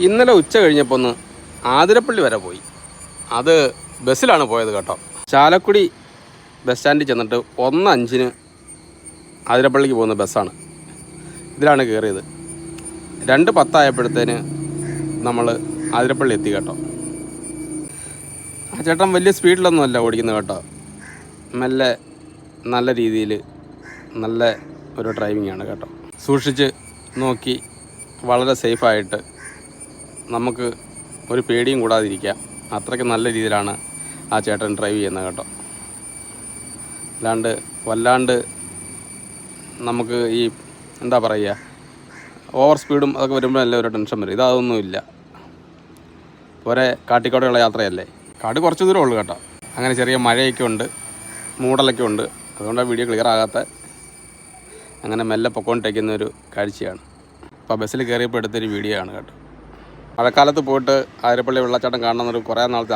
ഇന്നലെ ഉച്ച കഴിഞ്ഞപ്പോൾ ഒന്ന് ആതിരപ്പള്ളി വരെ പോയി. അത് ബസ്സിലാണ് പോയത് കേട്ടോ. ചാലക്കുടി ബസ് സ്റ്റാൻഡിൽ ചെന്നിട്ട് 1:05 ആതിരപ്പള്ളിക്ക് പോകുന്ന ബസ്സാണ്. ഇതിലാണ് കയറിയത്. 2:10 നമ്മൾ ആതിരപ്പള്ളി എത്തി കേട്ടോ. ആ ചേട്ടൻ വലിയ സ്പീഡിലൊന്നുമല്ല ഓടിക്കുന്നത് കേട്ടോ. മെല്ലെ നല്ല രീതിയിൽ നല്ല ഒരു ഡ്രൈവിംഗ് ആണ് കേട്ടോ. സൂക്ഷിച്ച് നോക്കി വളരെ സേഫായിട്ട് നമുക്ക് ഒരു പേടിയും കൂടാതിരിക്കാം. അത്രയ്ക്ക് നല്ല രീതിയിലാണ് ആ ചേട്ടൻ ഡ്രൈവ് ചെയ്യുന്നത് കേട്ടോ. വല്ലാണ്ട് നമുക്ക് ഈ എന്താ പറയുക, ഓവർ സ്പീഡും അതൊക്കെ വരുമ്പോഴല്ലേ ഒരു ടെൻഷൻ വരും. ഇതൊന്നുമില്ല. ഒരേ കാട്ടിക്കോടെയുള്ള യാത്രയല്ലേ. കാട് കുറച്ച് ദൂരമേ ഉള്ളൂ കേട്ടോ. അങ്ങനെ ചെറിയ മഴയൊക്കെ ഉണ്ട്, മൂടലൊക്കെ ഉണ്ട്. അതുകൊണ്ടാണ് വീഡിയോ ക്ലിയർ ആകാത്ത. അങ്ങനെ മെല്ലെ പൊക്കോണ്ടിരിക്കുന്ന ഒരു കാഴ്ചയാണ്. അപ്പോൾ ബസ്സിൽ കയറിയപ്പോൾ എടുത്തൊരു വീഡിയോ ആണ് കേട്ടോ. മഴക്കാലത്ത് പോയിട്ട് ആതിരപ്പള്ളി വെള്ളച്ചാട്ടം കാണണമെന്നൊരു കുറേ നാളത്തെ